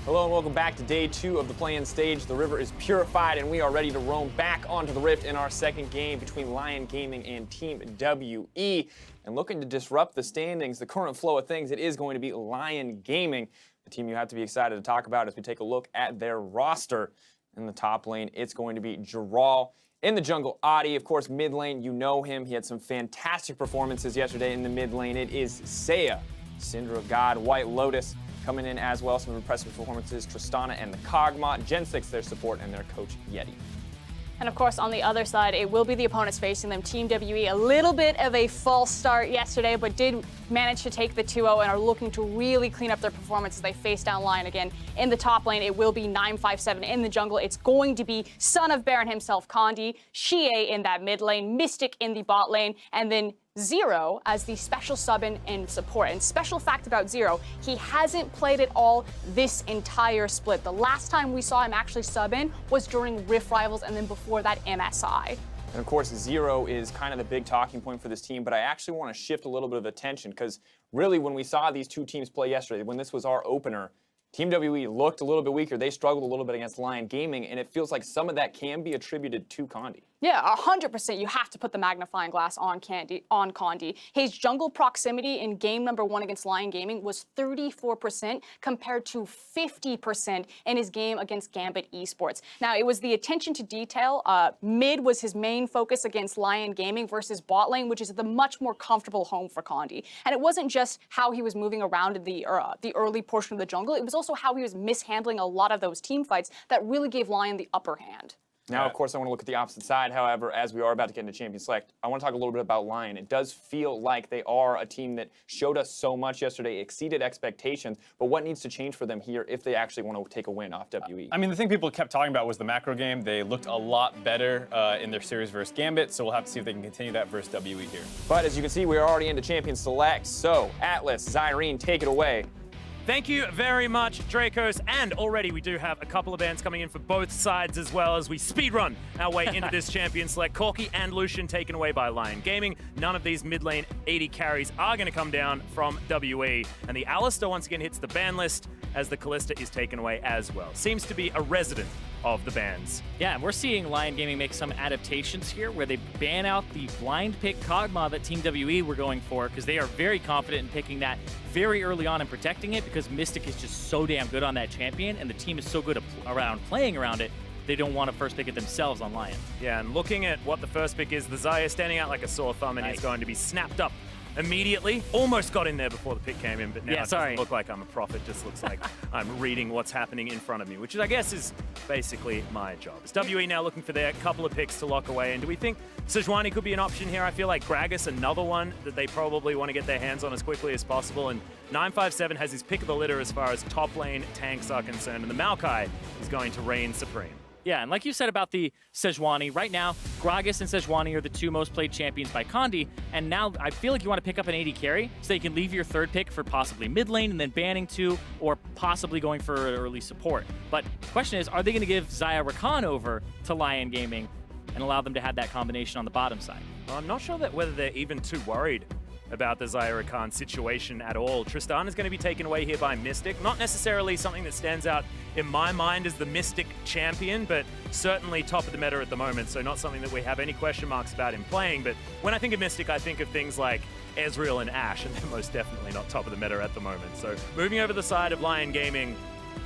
Hello and welcome back to day 2 of the play-in stage. The river is purified and we are ready to roam back onto the rift in our second game between Lyon Gaming and Team WE. And looking to disrupt the standings, the current flow of things, it is going to be Lyon Gaming, the team you have to be excited to talk about as we take a look at their roster. In the top lane, it's going to be Jaral. In the jungle, Adi. Of course, mid lane, you know him. He had some fantastic performances yesterday in the mid lane. It is Saya, Cinder of God, White Lotus coming in as well. Some impressive performances, Tristana and the Kog'Maw, Gen 6 their support, and their coach Yeti. And of course, on the other side, it will be the opponents facing them. Team WE, a little bit of a false start yesterday, but did manage to take the 2-0 and are looking to really clean up their performance as they face down Lyon again. In the top lane, it will be 957. In the jungle, it's going to be Son of Baron himself, Condi, Shie in that mid lane, Mystic in the bot lane, and then Zero as the special sub-in and support. And special fact about Zero, he hasn't played at all this entire split. The last time we saw him actually sub-in was during Rift Rivals and then before that MSI. And of course, Zero is kind of the big talking point for this team, but I actually want to shift a little bit of attention because really when we saw these two teams play yesterday, when this was our opener, Team WE looked a little bit weaker. They struggled a little bit against Lyon Gaming, and it feels like some of that can be attributed to Condi. Yeah, 100%. You have to put the magnifying glass on Condi. His jungle proximity in game number 1 against Lyon Gaming was 34% compared to 50% in his game against Gambit Esports. Now, it was the attention to detail. Mid was his main focus against Lyon Gaming versus bot lane, which is the much more comfortable home for Condi. And it wasn't just how he was moving around in the early portion of the jungle. It was also how he was mishandling a lot of those team fights that really gave Lyon the upper hand. Now, of course, I want to look at the opposite side. However, as we are about to get into Champion Select, I want to talk a little bit about Lyon. It does feel like they are a team that showed us so much yesterday, exceeded expectations, but what needs to change for them here if they actually want to take a win off WE? I mean, the thing people kept talking about was the macro game. They looked a lot better in their series versus Gambit, so we'll have to see if they can continue that versus WE here. But as you can see, we are already into Champion Select, so Atlas, Zyrene, take it away. Thank you very much, Dracos. And already we do have a couple of bands coming in for both sides as well as we speedrun our way into this Champion Select. Corki and Lucian taken away by Lyon Gaming. None of these mid lane 80 carries are going to come down from WE. And the Alistar once again hits the ban list as the Callista is taken away as well. Seems to be a resident of the bans. Yeah, and we're seeing Lyon Gaming make some adaptations here where they ban out the blind pick Kog'Maw that Team WE were going for because they are very confident in picking that very early on and protecting it because Mystic is just so damn good on that champion and the team is so good around playing around it, they don't want to first pick it themselves on Lyon. Yeah, and looking at what the first pick is, the Xayah standing out like a sore thumb and he's going to be snapped up immediately. Almost got in there before the pick came in, but now it doesn't look like I'm a prophet. Just looks like I'm reading what's happening in front of me, which I guess is basically my job. It's WE now looking for their couple of picks to lock away. And do we think Sejuani could be an option here? I feel like Gragas, another one that they probably want to get their hands on as quickly as possible. And 957 has his pick of the litter as far as top lane tanks are concerned. And the Maokai is going to reign supreme. Yeah, and like you said about the Sejuani, right now, Gragas and Sejuani are the two most played champions by Condi, and now I feel like you want to pick up an 80 carry so you can leave your third pick for possibly mid lane and then banning 2, or possibly going for early support. But the question is, are they going to give Xayah Rakan over to Lyon Gaming and allow them to have that combination on the bottom side? I'm not sure that whether they're even too worried about the Xayah Rakan situation at all. Tristan is going to be taken away here by Mystic. Not necessarily something that stands out in my mind as the Mystic champion, but certainly top of the meta at the moment, so not something that we have any question marks about him playing. But when I think of Mystic, I think of things like Ezreal and Ashe, and they're most definitely not top of the meta at the moment. So moving over the side of Lyon Gaming,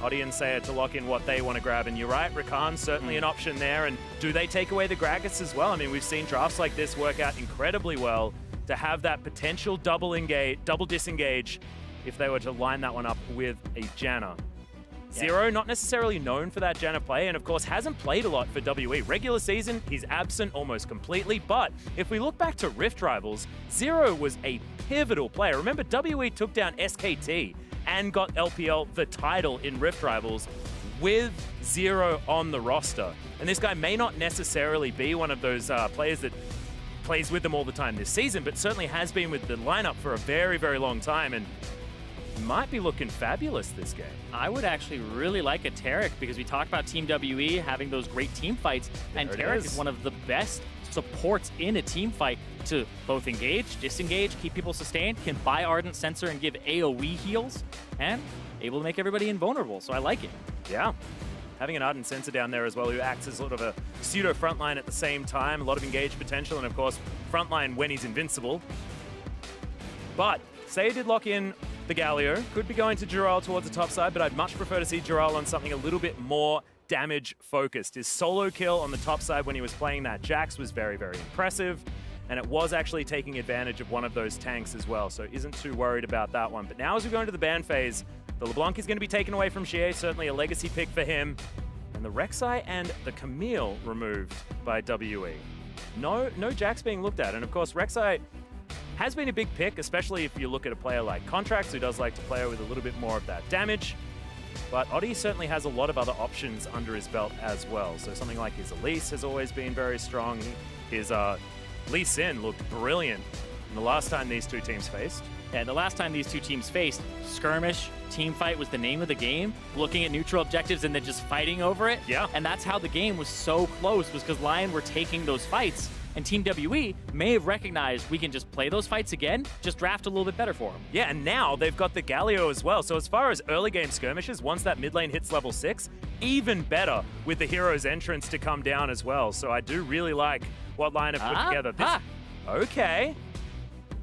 Odi and Saya to lock in what they want to grab. And you're right, Rakan certainly an option there. And do they take away the Gragas as well? I mean, we've seen drafts like this work out incredibly well to have that potential double disengage if they were to line that one up with a Janna. Zero, not necessarily known for that Janna play, and of course hasn't played a lot for WE. Regular season, he's absent almost completely, but if we look back to Rift Rivals, Zero was a pivotal player. Remember, WE took down SKT and got LPL the title in Rift Rivals with Zero on the roster. And this guy may not necessarily be one of those players that plays with them all the time this season, but certainly has been with the lineup for a very, very long time, and might be looking fabulous this game. I would actually really like a Taric because we talked about Team WE having those great team fights, and Taric is one of the best supports in a team fight to both engage, disengage, keep people sustained, can buy Ardent Sensor and give AoE heals, and able to make everybody invulnerable, so I like it. Yeah. Having an Ardent Sensor down there as well, who acts as sort of a pseudo frontline at the same time, a lot of engaged potential, and of course, frontline when he's invincible. But Say did lock in the Galio. Could be going to Jural towards the top side, but I'd much prefer to see Jural on something a little bit more damage focused. His solo kill on the top side when he was playing that Jax was very, very impressive. And it was actually taking advantage of one of those tanks as well, so isn't too worried about that one. But now as we go into the ban phase, the LeBlanc is going to be taken away from Xie, certainly a legacy pick for him. And the Rek'Sai and the Camille removed by WE. No Jax being looked at, and of course Rek'Sai has been a big pick, especially if you look at a player like Contracts, who does like to play with a little bit more of that damage. But Oddie certainly has a lot of other options under his belt as well. So something like his Elise has always been very strong. His Lee Sin looked brilliant the last time these two teams faced. And the last time these two teams faced, skirmish, team fight was the name of the game, looking at neutral objectives and then just fighting over it. Yeah. And that's how the game was so close, was because Lyon were taking those fights, and Team WE may have recognized we can just play those fights again, just draft a little bit better for them. Yeah, and now they've got the Galio as well. So as far as early game skirmishes, once that mid lane hits level 6, even better with the hero's entrance to come down as well. So I do really like what Lyon have put together. Okay.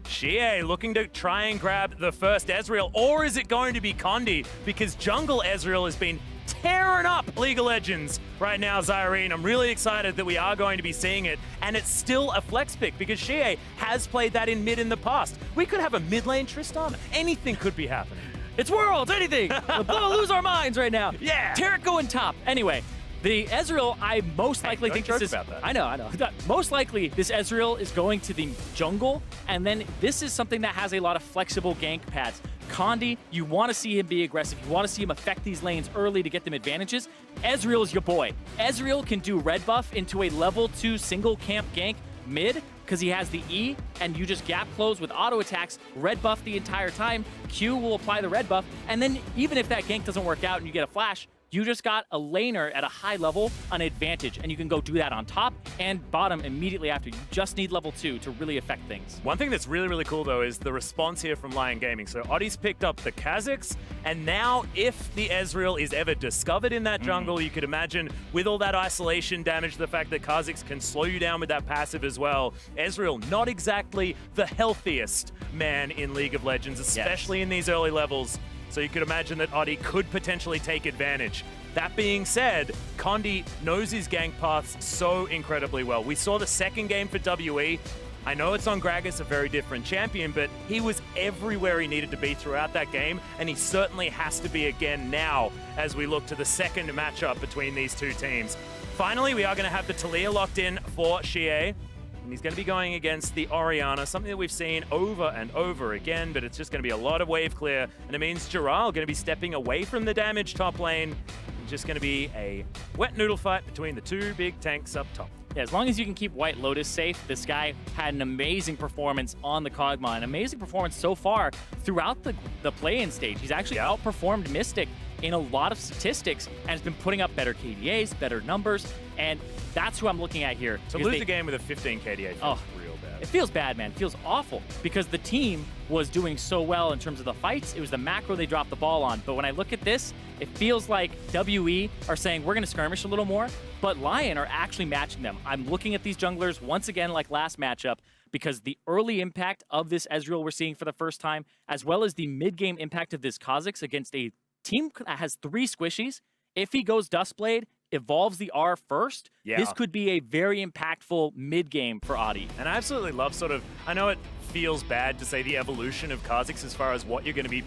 Xie looking to try and grab the first Ezreal, or is it going to be Condi? Because jungle Ezreal has been tearing up League of Legends right now, Zyrene. I'm really excited that we are going to be seeing it, and it's still a flex pick because Xie has played that in mid in the past. We could have a mid lane Tristana. Anything could be happening. It's Worlds, anything! We'll lose our minds right now. Yeah! Taric going top. Anyway, the Ezreal, I most likely think this is... about that. I know. Most likely, this Ezreal is going to the jungle, and then this is something that has a lot of flexible gank paths. Condi, you want to see him be aggressive. You want to see him affect these lanes early to get them advantages. Ezreal is your boy. Ezreal can do red buff into a level 2 single camp gank mid, because he has the E, and you just gap close with auto attacks, red buff the entire time. Q will apply the red buff, and then even if that gank doesn't work out and you get a flash, you just got a laner at a high level an advantage, and you can go do that on top and bottom immediately after. You just need level 2 to really affect things. One thing that's really, really cool, though, is the response here from Lyon Gaming. So Oddie's picked up the Kha'Zix, and now if the Ezreal is ever discovered in that jungle, you could imagine with all that isolation damage, the fact that Kha'Zix can slow you down with that passive as well. Ezreal, not exactly the healthiest man in League of Legends, especially in these early levels. So you could imagine that Oddie could potentially take advantage. That being said, Condi knows his gank paths so incredibly well. We saw the second game for WE. I know it's on Gragas, a very different champion, but he was everywhere he needed to be throughout that game, and he certainly has to be again now as we look to the second matchup between these two teams. Finally, we are going to have the Talia locked in for Xie. And he's going to be going against the Orianna, something that we've seen over and over again, but it's just going to be a lot of wave clear. And it means Jural going to be stepping away from the damage top lane. It's just going to be a wet noodle fight between the two big tanks up top. Yeah, as long as you can keep White Lotus safe, this guy had an amazing performance on the Kog'Maw, an amazing performance so far throughout the play-in stage. He's actually outperformed Mystic in a lot of statistics and has been putting up better KDAs, better numbers, and that's who I'm looking at here. To lose the game with a 15 KDA feels real bad. It feels bad, man. It feels awful because the team was doing so well in terms of the fights. It was the macro they dropped the ball on. But when I look at this, it feels like WE are saying we're going to skirmish a little more, but Lyon are actually matching them. I'm looking at these junglers once again like last matchup because the early impact of this Ezreal we're seeing for the first time, as well as the mid-game impact of this Kha'Zix against a team that has 3 squishies. If he goes Duskblade, evolves the R first, this could be a very impactful mid-game for Oddie. And I absolutely love I know it feels bad to say the evolution of Kha'Zix as far as what you're going to be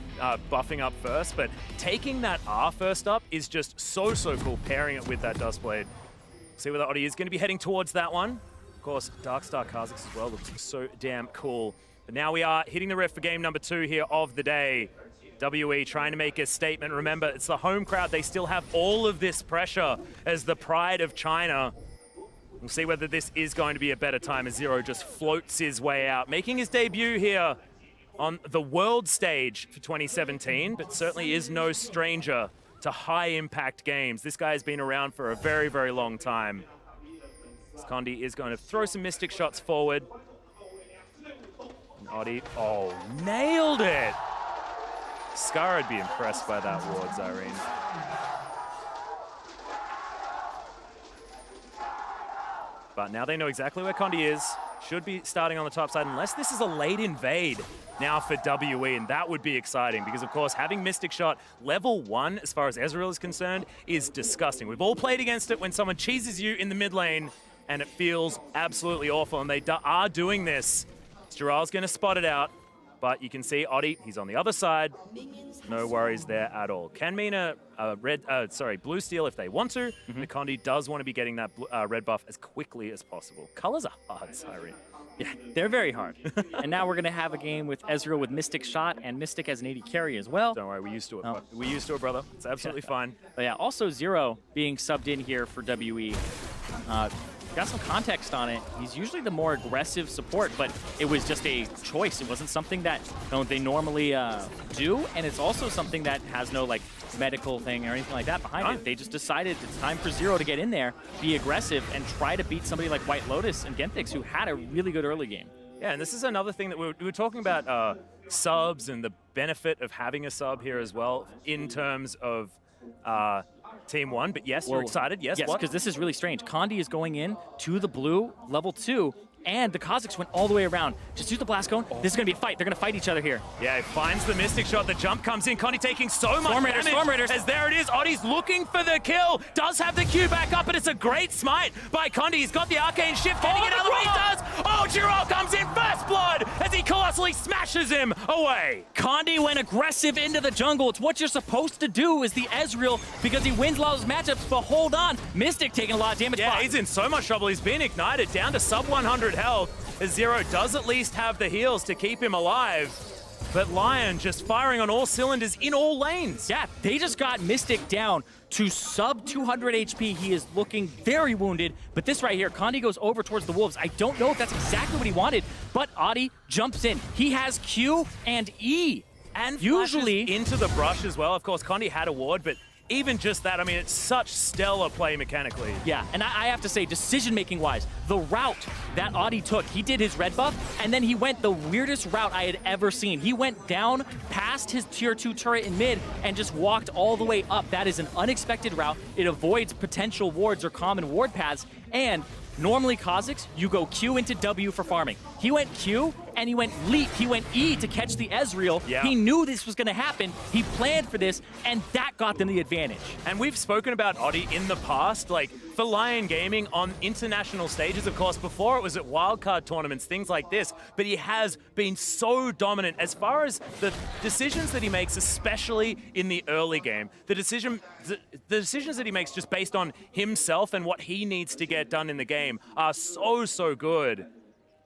buffing up first, but taking that R first up is just so cool, pairing it with that Duskblade. See whether Oddie is going to be heading towards that one. Of course, Darkstar Kha'Zix as well looks so damn cool. But now we are hitting the rift for game number 2 here of the day. WE trying to make a statement. Remember, it's the home crowd. They still have all of this pressure as the pride of China. We'll see whether this is going to be a better time as Zero just floats his way out, making his debut here on the world stage for 2017, but certainly is no stranger to high-impact games. This guy has been around for a very, very long time. Condi is going to throw some Mystic shots forward. And Oddie, oh, nailed it! Scar would be impressed by that ward, Zyrene. But now they know exactly where Condi is. Should be starting on the top side, unless this is a late invade now for WE, and that would be exciting because, of course, having Mystic Shot level 1, as far as Ezreal is concerned, is disgusting. We've all played against it when someone cheeses you in the mid lane, and it feels absolutely awful, and they are doing this. Jiral's going to spot it out, but you can see Oddie, he's on the other side. No worries there at all. Can mean a blue steal if they want to. The Condi does want to be getting that red buff as quickly as possible. Colors are hard, Siren. Yeah, they're very hard. And now we're going to have a game with Ezreal with Mystic Shot and Mystic as an AD carry as well. Don't worry, we used to it. We used to it, brother. It's absolutely fine. But yeah, also Zero being subbed in here for WE. Got some context on it. He's usually the more aggressive support, but it was just a choice. It wasn't something that they normally do, and it's also something that has no like medical thing or anything like that behind it. They just decided it's time for Zero to get in there, be aggressive, and try to beat somebody like White Lotus and Genthix, who had a really good early game. Yeah, and this is another thing that we were talking about subs and the benefit of having a sub here as well in terms of Team 1, but yes, you're excited. Yes, because this is really strange. Condi is going in to the blue, level 2, and the Kazakhs went all the way around. Just use the blast cone. This is going to be a fight. They're going to fight each other here. Yeah, he finds the Mystic Shot. The jump comes in. Condi taking so much damage. Storm Raiders. As there it is. Oddie's looking for the kill. Does have the Q back up, but it's a great smite by Condi. He's got the Arcane Shift. Getting another one. He does. Oh, Giral comes in first blood as he colossally smashes him away. Condi went aggressive into the jungle. It's what you're supposed to do as the Ezreal because he wins a lot of those matchups, but hold on. Mystic taking a lot of damage. Yeah, he's in so much trouble. He's been ignited down to sub 100 health. As Zero does at least have the heals to keep him alive. But Lyon just firing on all cylinders in all lanes. Yeah, they just got Mystic down to sub 200 HP. He is looking very wounded. But this right here, Condi goes over towards the Wolves. I don't know if that's exactly what he wanted, but Oddie jumps in. He has Q and E. And usually into the brush as well. Of course, Condi had a ward, but even just that, I mean, it's such stellar play mechanically. Yeah, and I have to say, decision-making wise, the route that Oddie took, he did his red buff, and then he went the weirdest route I had ever seen. He went down past his tier 2 turret in mid and just walked all the way up. That is an unexpected route. It avoids potential wards or common ward paths, and normally Kazakhs, you go Q into W for farming. He went Q, and he went leap, he went E to catch the Ezreal. Yeah. He knew this was going to happen. He planned for this, and that got them the advantage. And we've spoken about Oddie in the past, like for Lyon Gaming on international stages, of course. Before it was at wildcard tournaments, things like this. But he has been so dominant as far as the decisions that he makes, especially in the early game. The decisions that he makes just based on himself and what he needs to get done in the game are so good.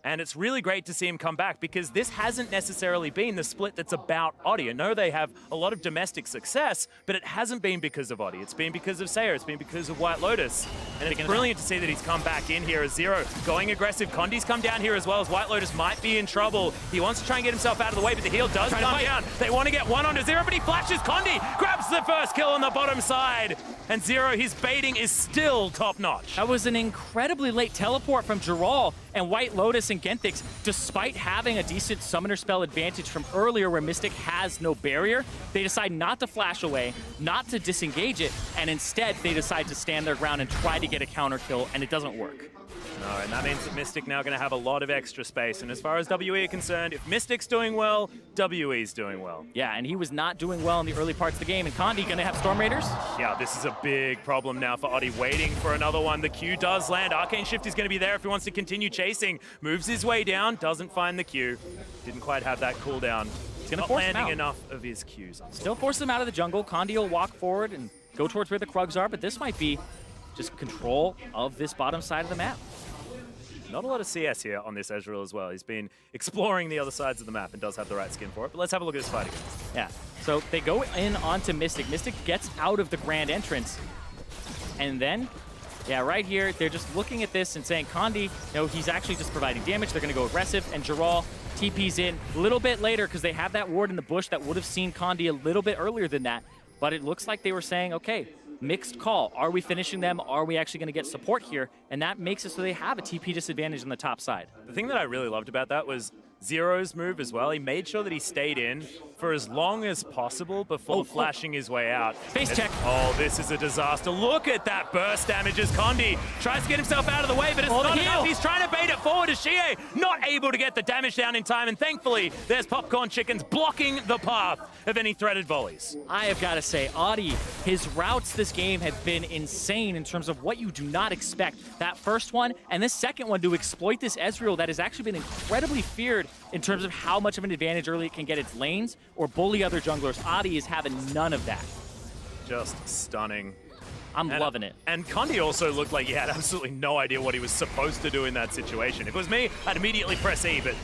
And it's really great to see him come back because this hasn't necessarily been the split that's about Oddie. I know they have a lot of domestic success, but it hasn't been because of Oddie. It's been because of Sayer. It's been because of White Lotus. And it's brilliant to see that he's come back in here as Zero. Going aggressive. Condi's come down here as well as White Lotus might be in trouble. He wants to try and get himself out of the way, but the heal does come down. They want to get one onto Zero, but he flashes. Condi grabs the first kill on the bottom side. And Zero, his baiting is still top-notch. That was an incredibly late teleport from Giral, and White Lotus and Genthix, despite having a decent summoner spell advantage from earlier where Mystic has no barrier, they decide not to flash away, not to disengage it, and instead they decide to stand their ground and try to get a counter kill, and it doesn't work. No, and that means that Mystic now going to have a lot of extra space. And as far as WE are concerned, if Mystic's doing well, WE's doing well. Yeah, and he was not doing well in the early parts of the game. And Condi going to have Storm Raiders? Yeah, this is a big problem now for Oddie, waiting for another one. The Q does land. Arcane Shift is going to be there if he wants to continue chasing. Moves his way down, doesn't find the Q. Didn't quite have that cooldown. He's going to force landing enough of his Qs. Still force them out of the jungle. Condi will walk forward and go towards where the Krugs are, but this might be just control of this bottom side of the map. Not a lot of CS here on this Ezreal as well. He's been exploring the other sides of the map and does have the right skin for it. But let's have a look at this fight again. Yeah, so they go in onto Mystic. Mystic gets out of the grand entrance. And then, yeah, right here, they're just looking at this and saying, Condi, no, he's actually just providing damage. They're going to go aggressive. And Giral TP's in a little bit later because they have that ward in the bush that would have seen Condi a little bit earlier than that. But it looks like they were saying, okay, mixed call. Are we finishing them? Are we actually going to get support here? And that makes it so they have a TP disadvantage on the top side. The thing that I really loved about that was Zero's move as well. He made sure that he stayed in for as long as possible before flashing his way out. Face check. Oh, this is a disaster. Look at that burst damage as Condi tries to get himself out of the way, but it's not enough. He's trying to bait it forward as Shie not able to get the damage down in time, and thankfully, there's Popcorn Chickens blocking the path of any threaded volleys. I have got to say, Audi, his routes this game have been insane in terms of what you do not expect. That first one and this second one to exploit this Ezreal that has actually been incredibly feared in terms of how much of an advantage early it can get its lanes or bully other junglers. Audi is having none of that. Just stunning. I'm loving it. And Condi also looked like he had absolutely no idea what he was supposed to do in that situation. If it was me, I'd immediately press E, but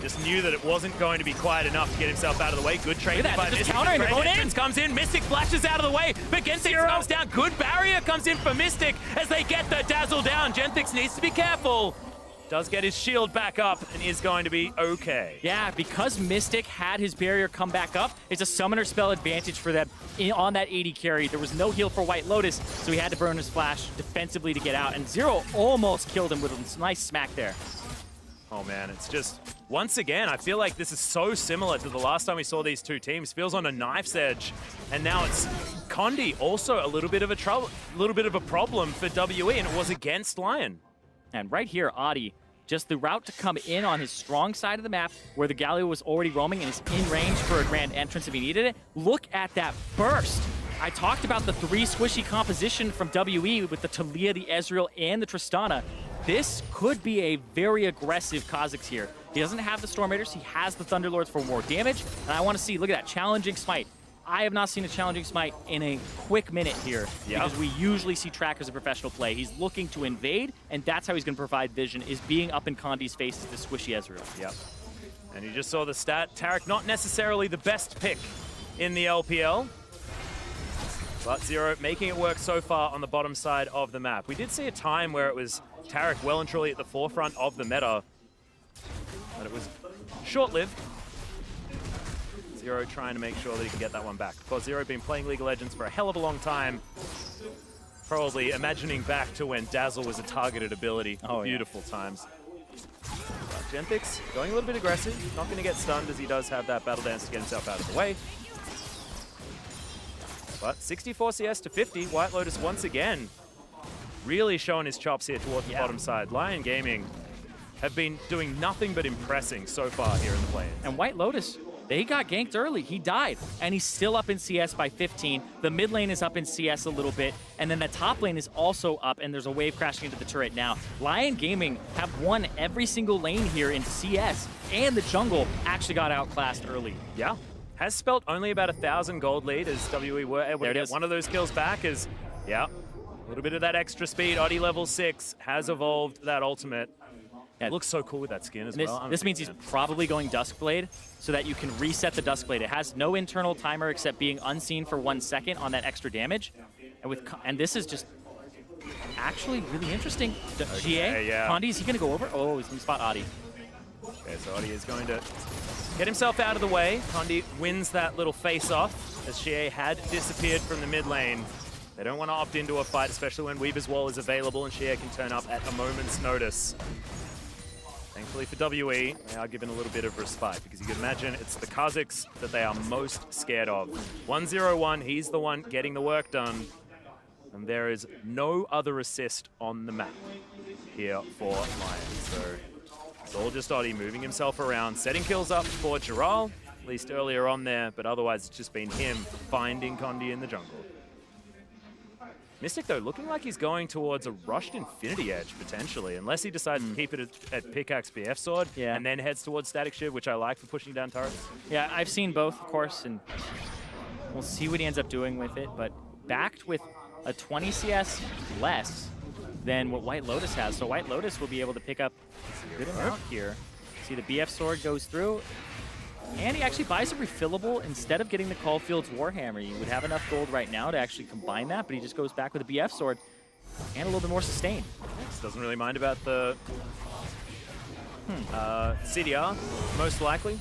just knew that it wasn't going to be quite enough to get himself out of the way. Good trade by Mystic. Countering, they're going in. Comes in, Mystic flashes out of the way, but Genthix comes down. Good barrier comes in for Mystic as they get the dazzle down. Genthix needs to be careful. Does get his shield back up and is going to be okay. Yeah, because Mystic had his barrier come back up, it's a summoner spell advantage for them on that 80 carry. There was no heal for White Lotus, so he had to burn his flash defensively to get out, and Zero almost killed him with a nice smack there. Oh man, it's just, once again, I feel like this is so similar to the last time we saw these two teams. Feels on a knife's edge, and now it's Condi also a little bit of a problem for WE, and it was against Lyon. And right here, Audi, just the route to come in on his strong side of the map where the Galio was already roaming and is in range for a grand entrance if he needed it. Look at that burst. I talked about the 3 squishy composition from WE with the Taliyah, the Ezreal, and the Tristana. This could be a very aggressive Kha'Zix here. He doesn't have the Storm Raiders, he has the Thunderlords for more damage, and I want to see, look at that, challenging smite. I have not seen a challenging smite in a quick minute here because we usually see trackers in professional play. He's looking to invade, and that's how he's going to provide vision, is being up in Condi's face as the squishy Ezreal. Yep. And you just saw the stat. Taric not necessarily the best pick in the LPL, but Zero making it work so far on the bottom side of the map. We did see a time where it was Taric well and truly at the forefront of the meta, but it was short-lived. Zero trying to make sure that he can get that one back. Of course, Zero been playing League of Legends for a hell of a long time. Probably imagining back to when Dazzle was a targeted ability. Oh, beautiful times. Genthix going a little bit aggressive. Not going to get stunned as he does have that Battle Dance to get himself out of the way. But 64 CS to 50. White Lotus once again really showing his chops here towards the bottom side. Lyon Gaming have been doing nothing but impressing so far here in the play-ins. And White Lotus, they got ganked early. He died, and he's still up in CS by 15. The mid lane is up in CS a little bit, and then the top lane is also up, and there's a wave crashing into the turret now. Lyon Gaming have won every single lane here in CS, and the jungle actually got outclassed early. Yeah. Has spelt only about 1,000 gold lead as WE were able to get one of those kills back as, a little bit of that extra speed. Audi level 6 has evolved that ultimate. It looks so cool with that skin as well. This means he's probably going Duskblade so that you can reset the Duskblade. It has no internal timer except being unseen for 1 second on that extra damage. And this is just actually really interesting. Condi, is he going to go over? Oh, he's going to spot Audi. Okay, so Audi is going to get himself out of the way. Condi wins that little face-off as Shie had disappeared from the mid lane. They don't want to opt into a fight, especially when Weaver's Wall is available and Shie can turn up at a moment's notice. Thankfully for WE, they are given a little bit of respite because you can imagine it's the Kha'Zix that they are most scared of. 1-0-1, he's the one getting the work done. And there is no other assist on the map here for Lyon. So it's all just Audi moving himself around, setting kills up for Giral, at least earlier on there, but otherwise it's just been him finding Condi in the jungle. Mystic, though, looking like he's going towards a rushed Infinity Edge, potentially, unless he decides to keep it at Pickaxe BF Sword and then heads towards Static Shiv, which I like for pushing down turrets. Yeah, I've seen both, of course, and we'll see what he ends up doing with it, but backed with a 20 CS less than what White Lotus has, so White Lotus will be able to pick up a good amount here. See the BF Sword goes through, and he actually buys a refillable instead of getting the Caulfield's Warhammer. He would have enough gold right now to actually combine that, but he just goes back with a BF Sword and a little bit more sustain. Doesn't really mind about the CDR, most likely.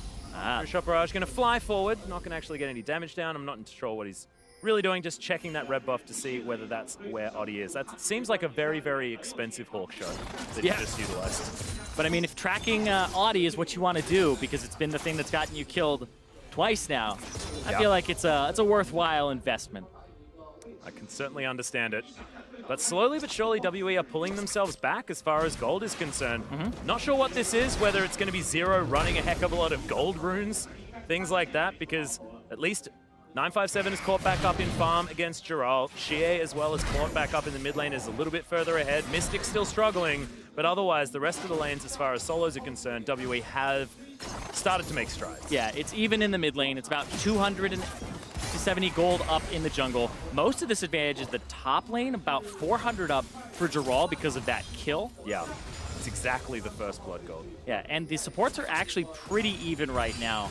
Shot Barrage going to fly forward, not going to actually get any damage down. I'm not sure what he's really doing, just checking that red buff to see whether that's where Oddie is. That seems like a very, very expensive Hawk shot that he just utilized. But I mean, if tracking Audi is what you want to do, because it's been the thing that's gotten you killed twice now, I feel like it's a worthwhile investment. I can certainly understand it. But slowly but surely, WE are pulling themselves back as far as gold is concerned. Not sure what this is, whether it's going to be Zero running a heck of a lot of gold runes, things like that, because at least 957 is caught back up in farm against Giral. Xie as well is caught back up in the mid lane, is a little bit further ahead. Mystic still struggling, but otherwise the rest of the lanes as far as solos are concerned, WE have started to make strides. Yeah, it's even in the mid lane. It's about 270 gold up in the jungle. Most of this advantage is the top lane, about 400 up for Giral because of that kill. Yeah, it's exactly the first blood gold. Yeah, and the supports are actually pretty even right now.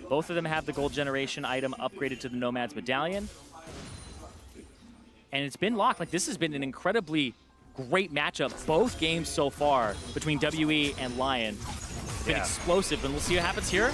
Both of them have the gold generation item upgraded to the Nomad's Medallion. And it's been locked. Like, this has been an incredibly great matchup, both games so far, between WE and Lyon. It's been explosive, and we'll see what happens here.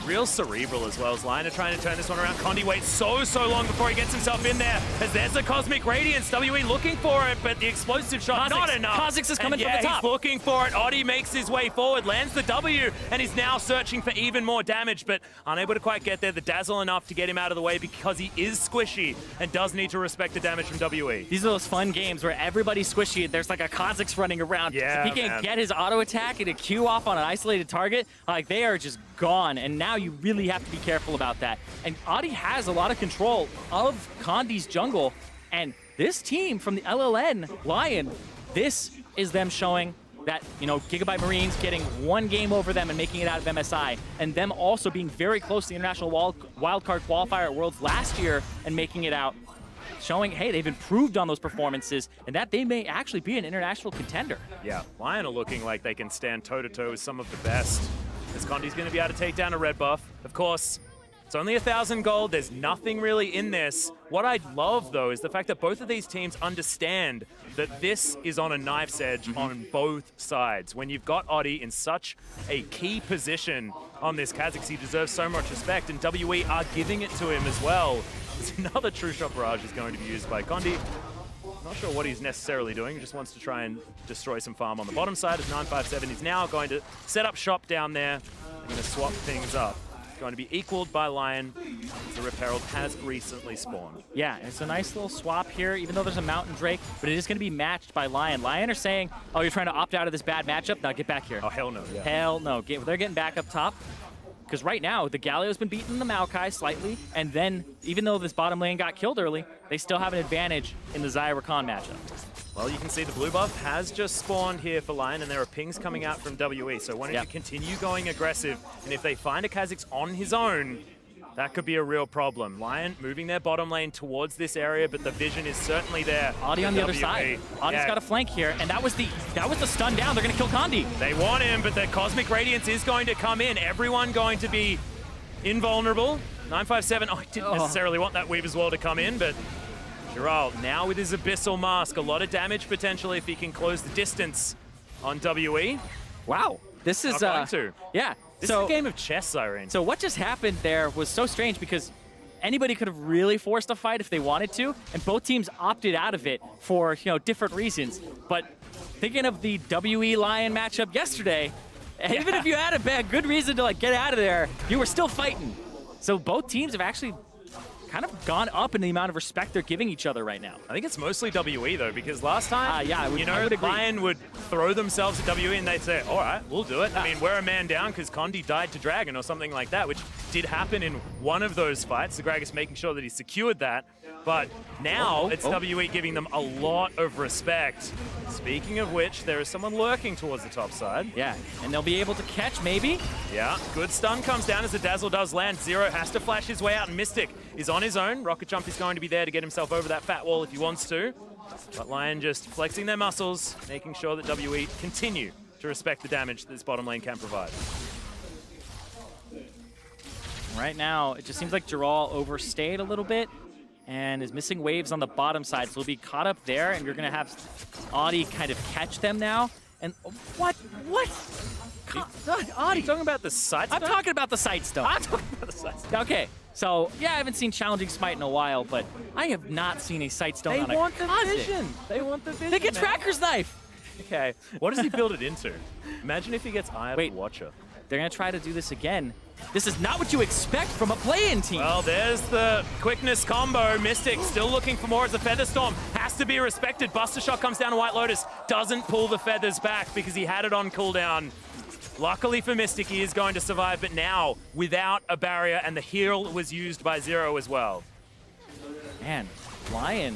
Real cerebral as well as Lyon are trying to turn this one around. Condi waits so long before he gets himself in there, as there's the Cosmic Radiance. WE looking for it, but the explosive shot, not enough. Kha'Zix is coming from the top. He's looking for it. Oddie makes his way forward, lands the W, and he's now searching for even more damage, but unable to quite get there. The Dazzle enough to get him out of the way because he is squishy and does need to respect the damage from WE. These are those fun games where everybody's squishy. There's like a Kha'Zix running around. Yeah, if he can't get his auto attack and a Q off on an isolated target, like, they are just gone, and now you really have to be careful about that. And Oddie has a lot of control of Condi's jungle, and this team from the LLN, Lyon, this is them showing that, you know, Gigabyte Marines getting one game over them and making it out of MSI, and them also being very close to the International Wildcard Qualifier at Worlds last year and making it out, showing, hey, they've improved on those performances and that they may actually be an international contender. Yeah, Lyon are looking like they can stand toe-to-toe with some of the best, as Condi's going to be able to take down a red buff. Of course, it's only 1,000 gold. There's nothing really in this. What I love, though, is the fact that both of these teams understand that this is on a knife's edge on both sides. When you've got Oddie in such a key position on this Kha'Zix, he deserves so much respect, and WE are giving it to him as well. Another True Shot Barrage is going to be used by Condi. Not sure what he's necessarily doing. He just wants to try and destroy some farm on the bottom side, as 957 is now going to set up shop down there. They're going to swap things up. Going to be equaled by Lyon. The Rip Herald has recently spawned. Yeah, it's a nice little swap here, even though there's a Mountain Drake, but it is going to be matched by Lyon. Lyon are saying, oh, you're trying to opt out of this bad matchup? Now get back here. Oh, hell no. Yeah. Hell no. They're getting back up top. Because right now, the Galio's been beating the Maokai slightly, and then, even though this bottom lane got killed early, they still have an advantage in the Xayah Rakan matchup. Well, you can see the blue buff has just spawned here for Lyon, and there are pings coming out from WE, so why don't you continue going aggressive, and if they find a Kha'Zix on his own, that could be a real problem. Lyon moving their bottom lane towards this area, but the vision is certainly there. Oddie on the other side. Oddie's got a flank here, and that was the stun down. They're going to kill Condi. They want him, but the Cosmic Radiance is going to come in. Everyone going to be invulnerable. 957, oh, he didn't necessarily want that Weaver's Wall to come in, but Giral now with his Abyssal Mask. A lot of damage potentially if he can close the distance on WE. Wow. This is, Not going to. Yeah. This is a game of chess, Irene. So what just happened there was so strange because anybody could have really forced a fight if they wanted to, and both teams opted out of it for, you know, different reasons. But thinking of the WE Lyon matchup yesterday, even if you had a good reason to, like, get out of there, you were still fighting. So both teams have actually kind of gone up in the amount of respect they're giving each other right now. I think it's mostly WE, though, because last time, I would Lyon would throw themselves at WE and they'd say, all right, we'll do it. I mean, we're a man down because Condi died to Dragon or something like that, which did happen in one of those fights. The Gragas making sure that he secured that. But now it's WE giving them a lot of respect. Speaking of which, there is someone lurking towards the top side. Yeah, and they'll be able to catch, maybe? Yeah, good stun comes down as the Dazzle does land. Zero has to flash his way out, and Mystic is on his own. Rocket Jump is going to be there to get himself over that fat wall if he wants to. But Lyon just flexing their muscles, making sure that WE continue to respect the damage that this bottom lane can provide. Right now, it just seems like Giral overstayed a little bit and is missing waves on the bottom side, so he'll be caught up there, and you're going to have Oddie kind of catch them now. And what? Oddie. Are you talking about the side I'm stuff? talking about the side stuff. I'm talking about the side stuff. Okay, So, yeah, I haven't seen challenging smite in a while, but I have not seen a Sightstone on a Kazik. They want the vision. They get Tracker's Knife. Okay. What does he build it into? Imagine if he gets Eye of the Watcher. They're going to try to do this again. This is not what you expect from a play-in team. Well, there's the quickness combo. Mystic still looking for more as the Feather Storm has to be respected. Buster Shot comes down to White Lotus. Doesn't pull the feathers back because he had it on cooldown. Luckily for Mystic, he is going to survive, but now without a barrier, and the heal was used by Zero as well. Man, Lyon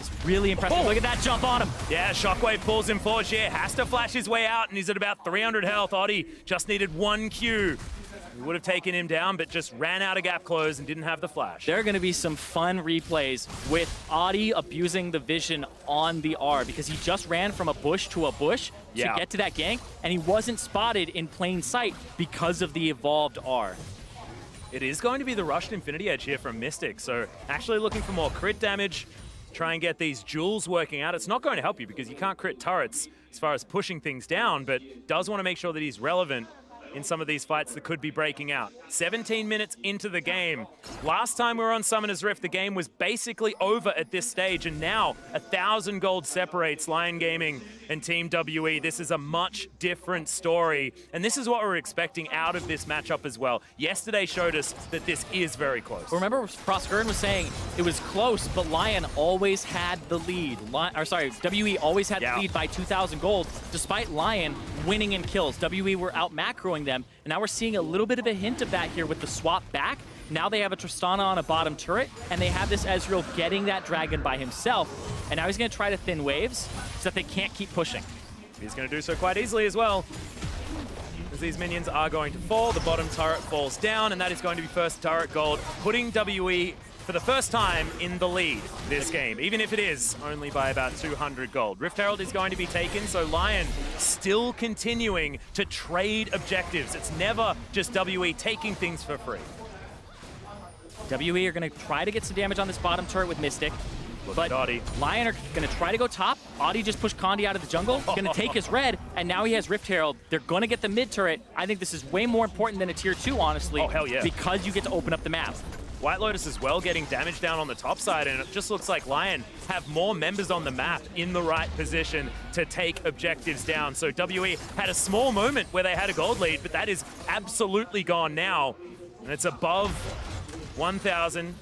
is really impressive. Look at that jump on him. Yeah, Shockwave pulls him forward here. Has to flash his way out, and he's at about 300 health. Oddie just needed one Q. He would have taken him down, but just ran out of gap close and didn't have the flash. There are going to be some fun replays with Oddie abusing the vision on the R because he just ran from a bush to get to that gank, and he wasn't spotted in plain sight because of the evolved R. It is going to be the rushed Infinity Edge here from Mystic, so actually looking for more crit damage, try and get these jewels working out. It's not going to help you because you can't crit turrets as far as pushing things down, but does want to make sure that he's relevant in some of these fights that could be breaking out. 17 minutes into the game. Last time we were on Summoner's Rift, the game was basically over at this stage, and now 1,000 gold separates Lyon Gaming and Team WE. This is a much different story, and this is what we're expecting out of this matchup as well. Yesterday showed us that this is very close. Remember, Proskern was saying it was close, but Lyon always had the lead. WE always had the lead by 2,000 gold, despite Lyon winning in kills. WE were out macroing them, and now we're seeing a little bit of a hint of that here with the swap back. Now they have a Tristana on a bottom turret, and they have this Ezreal getting that dragon by himself, and now he's going to try to thin waves so that they can't keep pushing. He's going to do so quite easily as well, as these minions are going to fall. The bottom turret falls down, and that is going to be first turret gold, putting WE for the first time in the lead this game, even if it is only by about 200 gold. Rift Herald is going to be taken, so Lyon still continuing to trade objectives. It's never just WE taking things for free. WE are going to try to get some damage on this bottom turret with Mystic, but Lyon are going to try to go top. Oddie just pushed Condi out of the jungle, going to take his red, and now he has Rift Herald. They're going to get the mid turret. I think this is way more important than a tier 2, honestly. Oh, hell yeah. Because you get to open up the map. White Lotus as well getting damage down on the top side, and it just looks like Lyon have more members on the map in the right position to take objectives down. So WE had a small moment where they had a gold lead, but that is absolutely gone now. And it's above 1,000.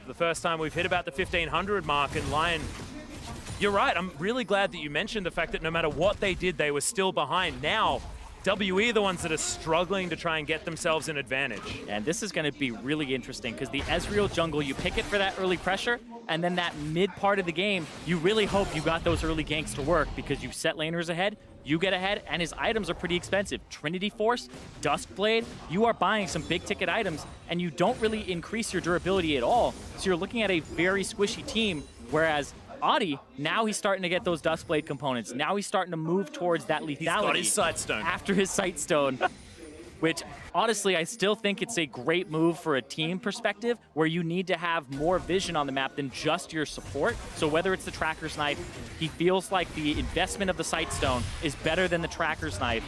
The first time we've hit about the 1,500 mark, and Lyon, you're right, I'm really glad that you mentioned the fact that no matter what they did, they were still behind. Now, WE are the ones that are struggling to try and get themselves an advantage. And this is going to be really interesting because the Ezreal jungle, you pick it for that early pressure, and then that mid part of the game, you really hope you got those early ganks to work because you set laners ahead, you get ahead, and his items are pretty expensive. Trinity Force, Duskblade, you are buying some big ticket items, and you don't really increase your durability at all. So you're looking at a very squishy team, whereas Oddie, now he's starting to get those Duskblade components. Now he's starting to move towards that lethality. He's got his Sightstone. After his Sightstone, which honestly, I still think it's a great move for a team perspective where you need to have more vision on the map than just your support. So whether it's the Tracker's Knife, he feels like the investment of the Sightstone is better than the Tracker's Knife.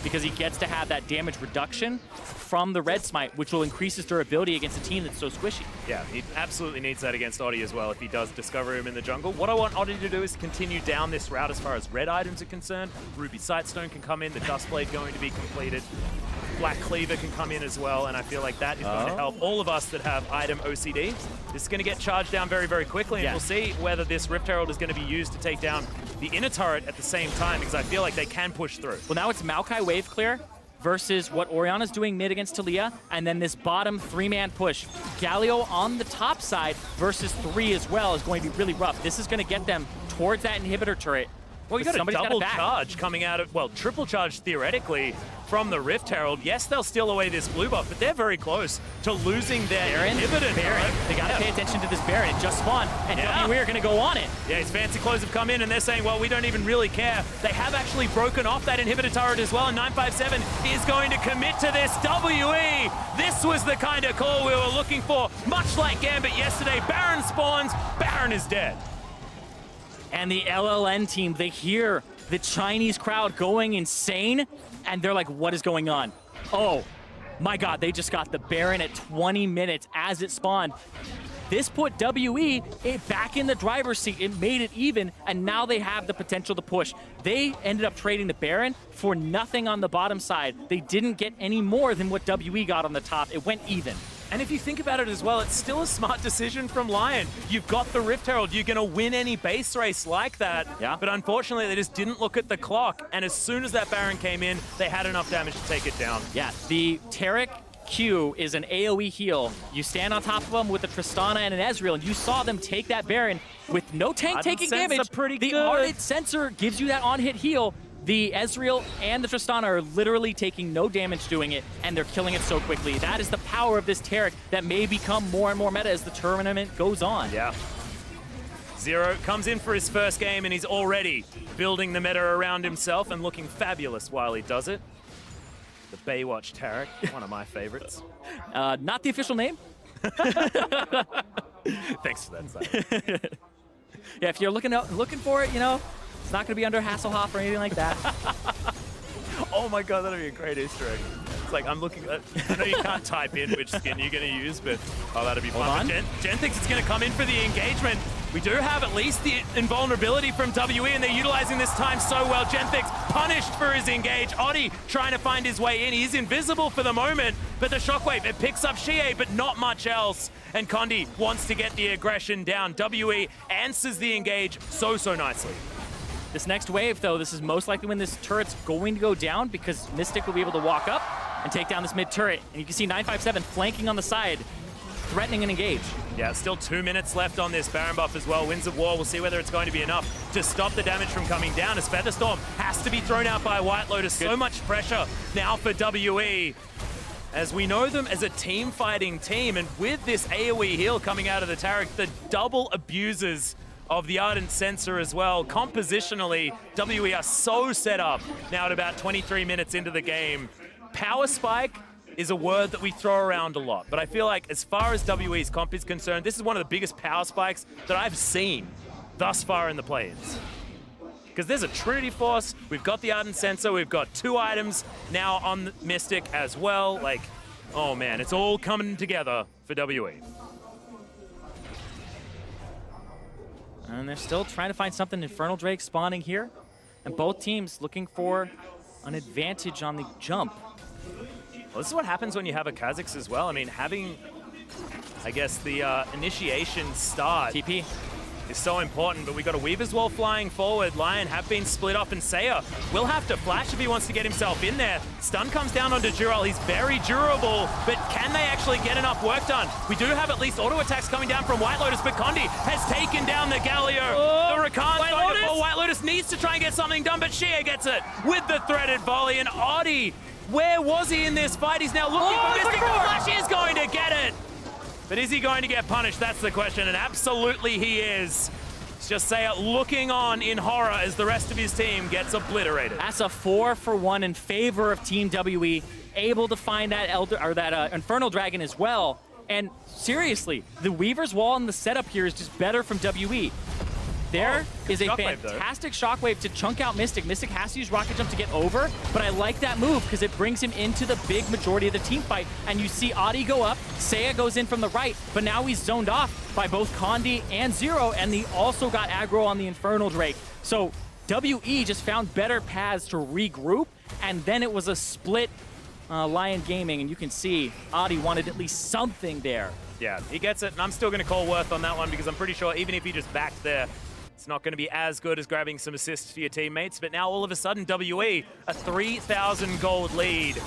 Because he gets to have that damage reduction from the red smite, which will increase his durability against a team that's so squishy. Yeah, he absolutely needs that against Oddie as well if he does discover him in the jungle. What I want Oddie to do is continue down this route as far as red items are concerned. Ruby Sightstone can come in, the Duskblade going to be completed. Black Cleaver can come in as well, and I feel like that is going to help all of us that have item OCD. This is going to get charged down very, very quickly, and we'll see whether this Rift Herald is going to be used to take down the inner turret at the same time, because I feel like they can push through. Well, now it's Maokai wave clear versus what Orianna's doing mid against Talia, and then this bottom 3-man push. Galio on the top side versus 3 as well is going to be really rough. This is going to get them towards that inhibitor turret. Well, you got a double charge coming out of, well, triple charge theoretically from the Rift Herald. Yes, they'll steal away this blue buff, but they're very close to losing their inhibitor. Baron. They got to pay attention to this Baron. It just spawned, and WE are going to go on it. Yeah, his fancy clothes have come in, and they're saying, well, we don't even really care. They have actually broken off that inhibitor turret as well, and 957 is going to commit to this. WE, this was the kind of call we were looking for. Much like Gambit yesterday, Baron spawns, Baron is dead. And the LLN team, they hear the Chinese crowd going insane, and they're like, what is going on? Oh, My God, they just got the Baron at 20 minutes as it spawned. This put WE back in the driver's seat. It made it even, and now they have the potential to push. They ended up trading the Baron for nothing on the bottom side. They didn't get any more than what WE got on the top. It went even. And if you think about it as well, it's still a smart decision from Lyon. You've got the Rift Herald. You're going to win any base race like that. Yeah. But unfortunately, they just didn't look at the clock. And as soon as that Baron came in, they had enough damage to take it down. Yeah, the Taric Q is an AoE heal. You stand on top of them with a Tristana and an Ezreal, and you saw them take that Baron with no tank taking damage. The Ardent Sensor gives you that on-hit heal. The Ezreal and the Tristana are literally taking no damage doing it, and they're killing it so quickly. That is the power of this Taric that may become more and more meta as the tournament goes on. Yeah. Zero comes in for his first game, and he's already building the meta around himself and looking fabulous while he does it. The Baywatch Taric, one of my favorites. Not the official name. Thanks for that, Simon. Yeah, if you're looking for it, you know, it's not going to be under Hasselhoff or anything like that. Oh my God, that'd be a great Easter egg. It's like, I'm looking at, I know you can't type in which skin you're going to use, but oh, that'd be fun. Jen thinks it's going to come in for the engagement. We do have at least the invulnerability from WE, and they're utilizing this time so well. Genthix punished for his engage. Oddie trying to find his way in. He's invisible for the moment, but the shockwave, it picks up Shie, but not much else. And Condi wants to get the aggression down. WE answers the engage so nicely. This next wave, though, this is most likely when this turret's going to go down because Mystic will be able to walk up and take down this mid turret. And you can see 957 flanking on the side, threatening an engage. Yeah, still 2 minutes left on this Baron buff as well. Winds of War, we'll see whether it's going to be enough to stop the damage from coming down as Featherstorm has to be thrown out by White Lotus. Good. So much pressure now for WE. As we know them as a team fighting team, and with this AoE heal coming out of the Taric, the double abusers of the Ardent Sensor as well. Compositionally, WE are so set up now at about 23 minutes into the game. Power spike is a word that we throw around a lot, but I feel like as far as WE's comp is concerned, this is one of the biggest power spikes that I've seen thus far in the play-ins. Because there's a Trinity Force, we've got the Ardent Sensor, we've got 2 items now on Mystic as well. Like, oh man, it's all coming together for WE. And they're still trying to find something. Infernal Drake spawning here. And both teams looking for an advantage on the jump. Well, this is what happens when you have a Kha'Zix as well. I mean, having, I guess, the initiation start TP is so important, but we got a Weaver's Wall flying forward. Lyon have been split off, and Saya will have to flash if he wants to get himself in there. Stun comes down onto Dural. He's very durable, but can they actually get enough work done? We do have at least auto attacks coming down from White Lotus, but Condi has taken down the Galio. The Rakan's going to fall. White Lotus needs to try and get something done, but Shia gets it with the threaded volley, and Oddie, where was he in this fight? He's now looking for Mystic. The Flash is going to get it. But is he going to get punished? That's the question, and absolutely he is. It's just Saya looking on in horror as the rest of his team gets obliterated. That's a 4-for-1 in favor of Team WE, able to find that Infernal Dragon as well. And seriously, the Weaver's Wall and the setup here is just better from WE. There is a fantastic shockwave to chunk out Mystic. Mystic has to use Rocket Jump to get over, but I like that move because it brings him into the big majority of the team fight. And you see Oddie go up, Saya goes in from the right, but now he's zoned off by both Condi and Zero, and he also got aggro on the Infernal Drake. So WE just found better paths to regroup, and then it was a split Lyon Gaming, and you can see Oddie wanted at least something there. Yeah, he gets it, and I'm still going to call Worth on that one because I'm pretty sure even if he just backed there, it's not going to be as good as grabbing some assists for your teammates. But now all of a sudden, WE, a 3,000 gold lead.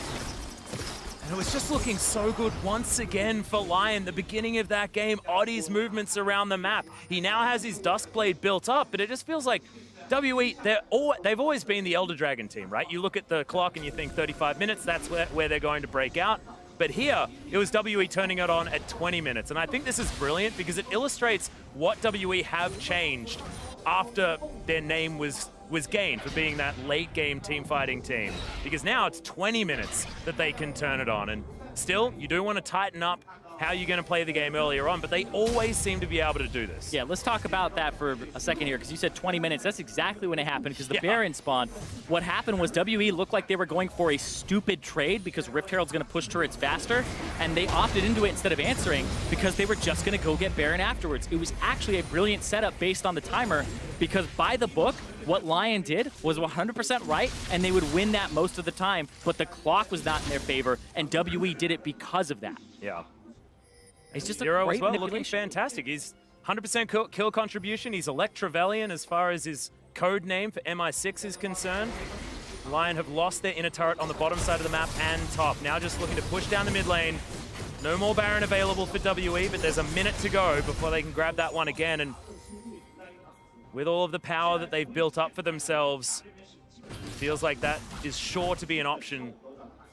And it was just looking so good once again for Lyon. The beginning of that game, Oddie's movements around the map. He now has his Duskblade built up, but it just feels like WE, they've always been the Elder Dragon team, right? You look at the clock and you think 35 minutes, that's where they're going to break out. But here, it was WE turning it on at 20 minutes. And I think this is brilliant because it illustrates what WE have changed after their name was gained for being that late game team fighting team. Because now it's 20 minutes that they can turn it on. And still, you do want to tighten up how you're going to play the game earlier on, but they always seem to be able to do this. Yeah, let's talk about that for a second here, because you said 20 minutes. That's exactly when it happened, because the Baron spawned. What happened was WE looked like they were going for a stupid trade because Rift Herald's going to push turrets faster, and they opted into it instead of answering because they were just going to go get Baron afterwards. It was actually a brilliant setup based on the timer, because by the book, what Lyon did was 100% right, and they would win that most of the time, but the clock was not in their favor, and WE did it because of that. Yeah. It's just a Zero great as well, looking manipulation. fantastic. He's 100% kill contribution. He's Electravelian as far as his code name for MI6 is concerned. Lyon have lost their inner turret on the bottom side of the map and top. Now just looking to push down the mid lane. No more Baron available for WE, but there's a minute to go before they can grab that one again. And with all of the power that they've built up for themselves, feels like that is sure to be an option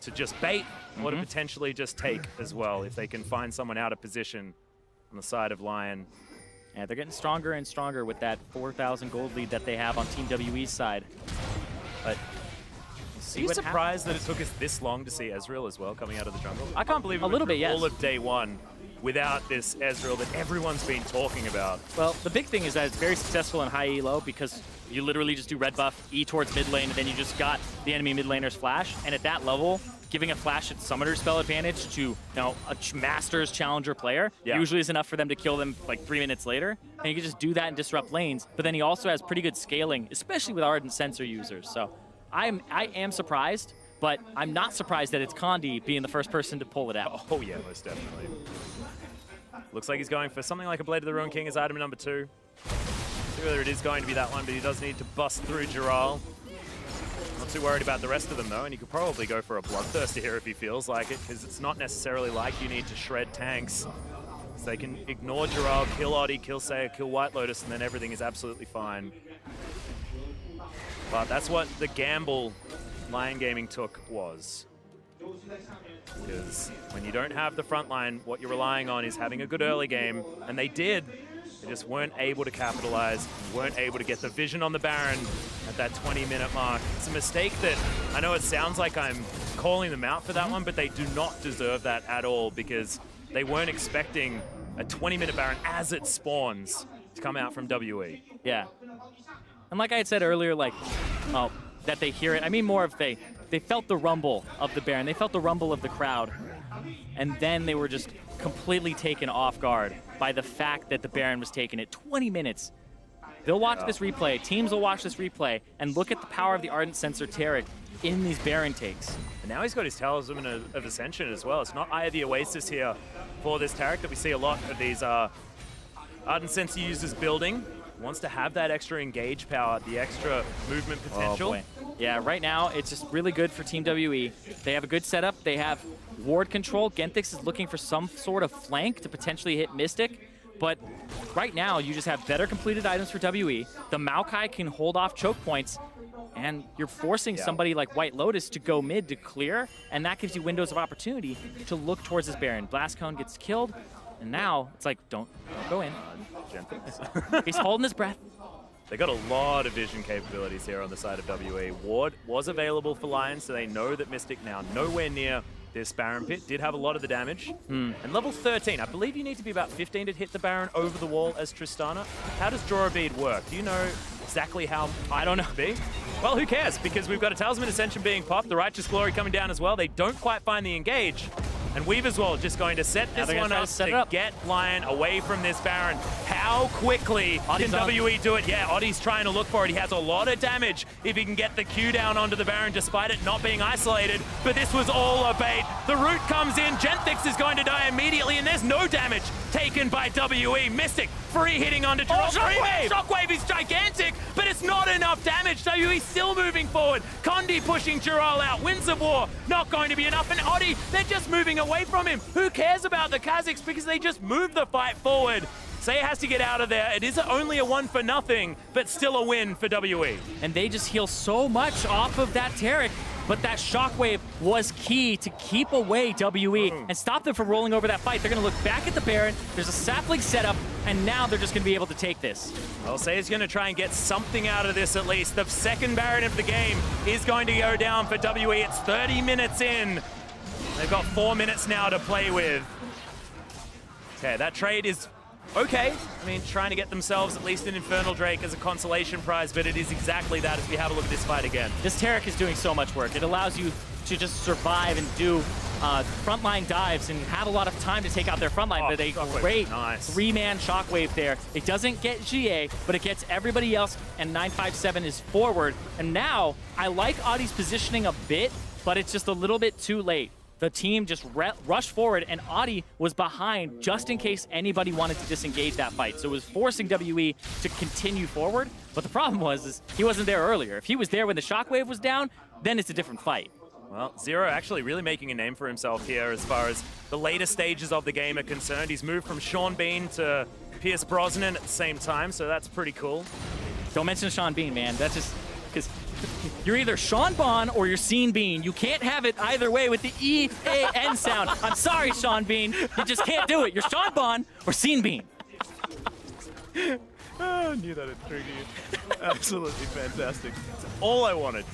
to just bait or to potentially just take as well if they can find someone out of position on the side of Lyon. Yeah, they're getting stronger and stronger with that 4,000 gold lead that they have on Team WE's side. But Are you surprised that it took us this long to see Ezreal as well coming out of the jungle? I can't believe it A little bit, yes. all of day one without this Ezreal that everyone's been talking about. Well, the big thing is that it's very successful in high elo because you literally just do red buff, E towards mid lane, and then you just got the enemy mid laner's flash. And at that level, giving a flash at summoner spell advantage to a Masters Challenger player usually is enough for them to kill them like 3 minutes later. And you can just do that and disrupt lanes. But then he also has pretty good scaling, especially with Ardent Sensor users. So I am surprised, but I'm not surprised that it's Condi being the first person to pull it out. Oh yeah, most definitely. Looks like he's going for something like a Blade of the Ruined King as item number 2. See whether it is going to be that one, but he does need to bust through Giral. Not too worried about the rest of them though, and he could probably go for a Bloodthirster here if he feels like it, because it's not necessarily like you need to shred tanks. So they can ignore Giral, kill Oddie, kill Saya, kill White Lotus, and then everything is absolutely fine. But that's what the gamble Lyon Gaming took was. Because when you don't have the front line, what you're relying on is having a good early game, and they did. They just weren't able to capitalize, weren't able to get the vision on the Baron at that 20-minute mark. It's a mistake that I know it sounds like I'm calling them out for that one, but they do not deserve that at all because they weren't expecting a 20-minute Baron as it spawns to come out from WE. Yeah. And like I had said earlier, like, that they hear it. I mean more of they felt the rumble of the Baron. They felt the rumble of the crowd. And then they were just completely taken off guard by the fact that the Baron was taking it 20 minutes. They'll watch this replay, teams will watch this replay, and look at the power of the Ardent Sensor Taric in these Baron takes. And now he's got his Talisman of Ascension as well. It's not Eye of the Oasis here for this Taric that we see a lot of these Ardent Sensor users building. Wants to have that extra engage power, the extra movement potential. Oh boy. Yeah, right now it's just really good for Team WE. They have a good setup. They have ward control. Genthix is looking for some sort of flank to potentially hit Mystic. But right now you just have better completed items for WE. The Maokai can hold off choke points. And you're forcing somebody like White Lotus to go mid to clear. And that gives you windows of opportunity to look towards this Baron. Blast Cone gets killed. And now it's like, don't go in. He's holding his breath. They got a lot of vision capabilities here on the side of WE. Ward was available for Lyon, so they know that Mystic now nowhere near this Baron pit. Did have a lot of the damage. And level 13, I believe you need to be about 15 to hit the Baron over the wall as Tristana. How does Draw a Bead work? Do you know exactly how I don't know be? Well, who cares? Because we've got a Talisman Ascension being popped, the Righteous Glory coming down as well. They don't quite find the engage. And Weave as well, just going to set this one up to get Lyon away from this Baron. How quickly can WE do it? Yeah, Oddie's trying to look for it. He has a lot of damage if he can get the Q down onto the Baron despite it not being isolated. But this was all a bait. The root comes in. Genthix is going to die immediately, and there's no damage taken by WE. Mystic free hitting onto Giral. Shockwave! Shockwave is gigantic, but it's not enough damage. WE still moving forward. Condi pushing Giral out. Winds of War not going to be enough. And Oddie, they're just moving away from him. Who cares about the Kazakhs because they just move the fight forward. Saya has to get out of there. It is only a 1-0, but still a win for WE. And they just heal so much off of that Taric. But that Shockwave was key to keep away WE and stop them from rolling over that fight. They're going to look back at the Baron. There's a sapling setup, and now they're just going to be able to take this. Well, Saya's going to try and get something out of this at least. The second Baron of the game is going to go down for WE. It's 30 minutes in. They've got 4 minutes now to play with. Okay, that trade is okay. I mean, trying to get themselves at least an Infernal Drake as a consolation prize, but it is exactly that as we have a look at this fight again. This Taric is doing so much work. It allows you to just survive and do frontline dives and have a lot of time to take out their frontline. But a great three-man shockwave there. It doesn't get GA, but it gets everybody else, and 957 is forward. And now, I like Audie's positioning a bit, but it's just a little bit too late. The team just rushed forward, and Audie was behind just in case anybody wanted to disengage that fight. So it was forcing WE to continue forward, but the problem was he wasn't there earlier. If he was there when the shockwave was down, then it's a different fight. Well, Zero actually really making a name for himself here as far as the later stages of the game are concerned. He's moved from Sean Bean to Pierce Brosnan at the same time, so that's pretty cool. Don't mention Sean Bean, man. That's just because you're either Sean Bon or you're Scene Bean. You can't have it either way with the E-A-N sound. I'm sorry, Sean Bean. You just can't do it. You're Sean Bon or Scene Bean. Oh, I knew that would trigger you. Absolutely fantastic. That's all I wanted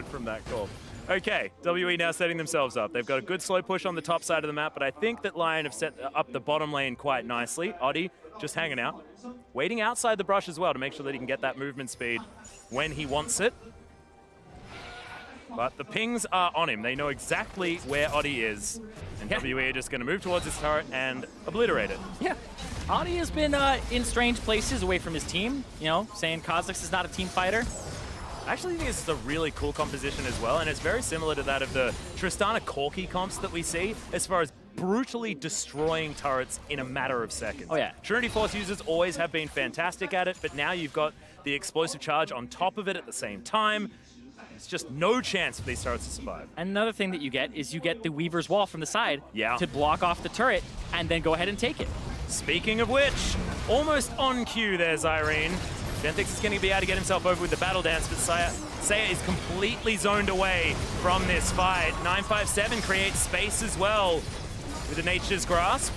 from that call. Okay, WE now setting themselves up. They've got a good slow push on the top side of the map, but I think that Lyon have set up the bottom lane quite nicely. Audie just hanging out, waiting outside the brush as well to make sure that he can get that movement speed when he wants it. But the pings are on him. They know exactly where Audie is. And WE are just going to move towards his turret and obliterate it. Yeah. Audie has been in strange places away from his team, you know, saying Kha'Zix is not a team fighter. I actually think it's a really cool composition as well, and it's very similar to that of the Tristana Corki comps that we see as far as brutally destroying turrets in a matter of seconds. Oh, yeah. Trinity Force users always have been fantastic at it, but now you've got the explosive charge on top of it at the same time. It's just no chance for these turrets to survive. Another thing that you get is you get the Weaver's Wall from the side to block off the turret and then go ahead and take it. Speaking of which, almost on cue there's Irene. Gentix is going to be able to get himself over with the battle dance, but Saya is completely zoned away from this fight. 957 creates space as well with a Nature's Grasp.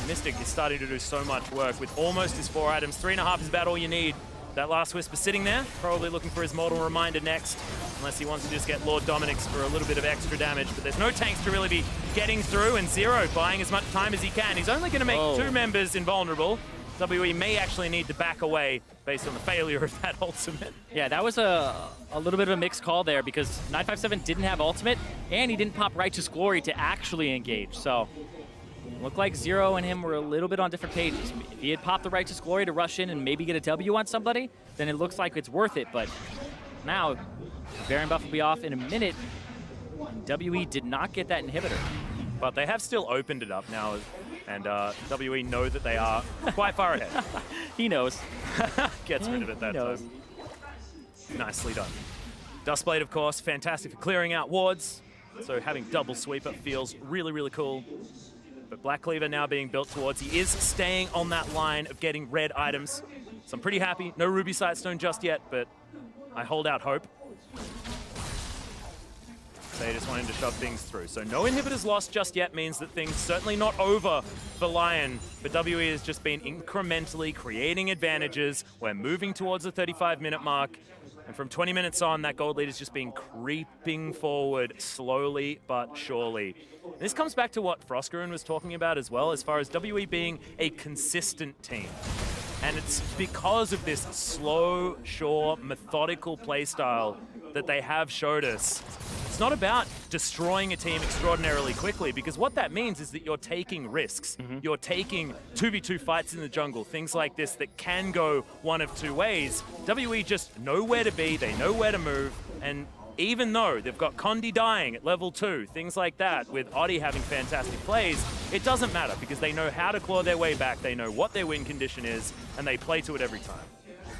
Mystic is starting to do so much work with almost his 4 items. 3.5 is about all you need. That last Whisper sitting there, probably looking for his Mortal Reminder next, unless he wants to just get Lord Dominic's for a little bit of extra damage. But there's no tanks to really be getting through, and Zero buying as much time as he can. He's only going to make 2 members invulnerable. WE may actually need to back away based on the failure of that ultimate. Yeah, that was a little bit of a mixed call there because 957 didn't have ultimate, and he didn't pop Righteous Glory to actually engage. So looked like Zero and him were a little bit on different pages. If he had popped the Righteous Glory to rush in and maybe get a W on somebody, then it looks like it's worth it. But now, Baron buff will be off in a minute, and WE did not get that inhibitor. But they have still opened it up now, and WE know that they are quite far ahead. He knows. Gets rid of it that time. Nicely done. Dustblade, of course, fantastic for clearing out wards. So having double sweeper feels really, really cool. But Black Cleaver now being built towards. He is staying on that line of getting red items. So I'm pretty happy. No Ruby Sightstone just yet, but I hold out hope. They just wanted to shove things through. So no inhibitors lost just yet means that things certainly not over for Lyon. But WE has just been incrementally creating advantages. We're moving towards the 35-minute mark. And from 20 minutes on, that gold lead has just been creeping forward slowly but surely. And this comes back to what Frostgurun was talking about as well, as far as WE being a consistent team. And it's because of this slow, sure, methodical playstyle that they have showed us. It's not about destroying a team extraordinarily quickly, because what that means is that you're taking risks. You're taking 2v2 fights in the jungle, things like this that can go one of 2 ways. WE just know where to be, they know where to move, and even though they've got Condi dying at level 2, things like that, with Audie having fantastic plays, it doesn't matter because they know how to claw their way back, they know what their win condition is, and they play to it every time.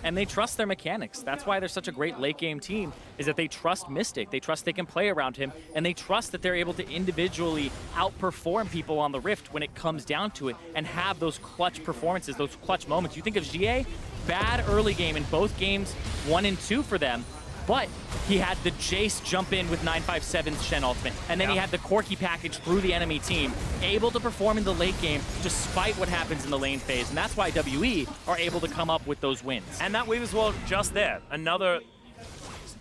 And they trust their mechanics. That's why they're such a great late game team, is that they trust Mystic. They trust they can play around him, and they trust that they're able to individually outperform people on the Rift when it comes down to it and have those clutch performances, those clutch moments. You think of GA, bad early game in both games 1 and 2 for them, but he had the Jace jump in with 957's Shen ultimate, and then he had the Corki package through the enemy team, able to perform in the late game despite what happens in the lane phase, and that's why WE are able to come up with those wins. And that Weaver's Wall just there, another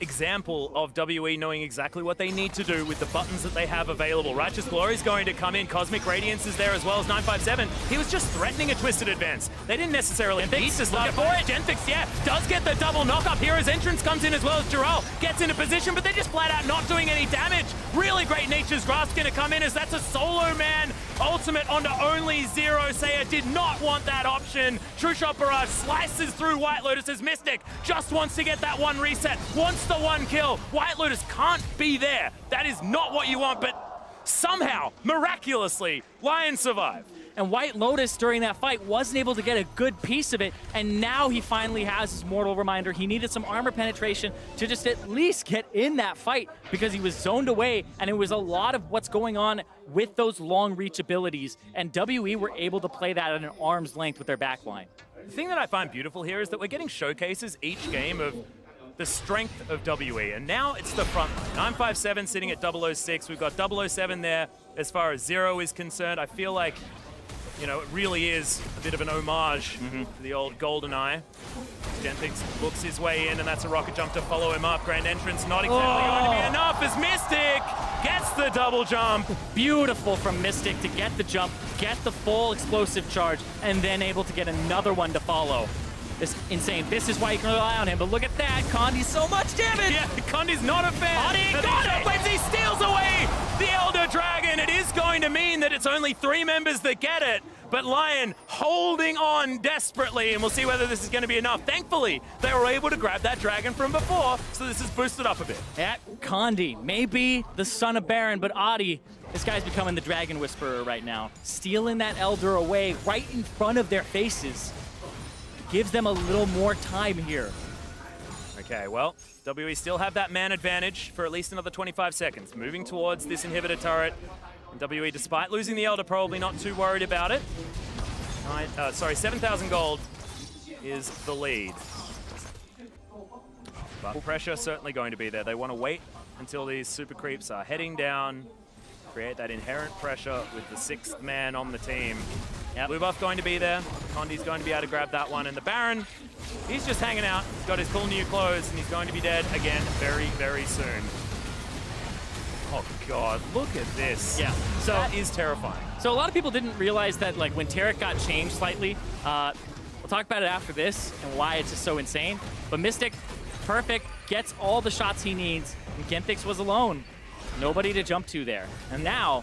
example of WE knowing exactly what they need to do with the buttons that they have available. Righteous Glory is going to come in. Cosmic Radiance is there as well as 957. He was just threatening a Twisted Advance. They didn't necessarily need to start for it. Genfix, yeah, does get the double knock-up. Hero's Entrance comes in as well as Jarrell gets into position, but they're just flat out not doing any damage. Really great Nature's Grasp going to come in as that's a solo man ultimate onto only Zero. Seiya did not want that option. True Shot Barrage slices through White Lotus's Mystic. Just wants to get that one reset. Wants the one kill. White Lotus can't be there. That is not what you want, but somehow, miraculously, Lyon survived. And White Lotus during that fight wasn't able to get a good piece of it, and now he finally has his mortal reminder. He needed some armor penetration to just at least get in that fight because he was zoned away, and it was a lot of what's going on with those long reach abilities, and WE were able to play that at an arm's length with their backline. The thing that I find beautiful here is that we're getting showcases each game of the strength of WE, and now it's the front line. 957 sitting at 006. We've got 007 there as far as Zero is concerned. I feel like, you know, it really is a bit of an homage to the old GoldenEye. Genfix books his way in, and that's a rocket jump to follow him up. Grand Entrance not exactly going to be enough as Mystic gets the double jump. Beautiful from Mystic to get the jump, get the full explosive charge, and then able to get another one to follow. It's insane. This is why you can rely on him, but look at that. Condi's so much damage. Yeah, Condi's not a fan. Condi got it! He steals away the Elder Dragon. It is going to mean that it's only 3 members that get it, but Lyon holding on desperately, and we'll see whether this is going to be enough. Thankfully, they were able to grab that dragon from before, so this is boosted up a bit. Yeah, Condi, maybe the son of Baron, but Adi, this guy's becoming the Dragon Whisperer right now. Stealing that Elder away right in front of their faces. Gives them a little more time here. Okay, well, WE still have that man advantage for at least another 25 seconds. Moving towards this inhibitor turret. And WE, despite losing the Elder, probably not too worried about it. 7,000 gold is the lead. But pressure certainly going to be there. They want to wait until these super creeps are heading down, create that inherent pressure with the 6th man on the team. Yep. Blue buff going to be there. Condi's going to be able to grab that one. And the Baron, he's just hanging out. He's got his cool new clothes, and he's going to be dead again very, very soon. Oh, God, look at this. Yeah. So that is terrifying. So a lot of people didn't realize that, like, when Tarek got changed slightly, we'll talk about it after this and why it's just so insane. But Mystic, perfect, gets all the shots he needs, and Genfix was alone. Nobody to jump to there. And now,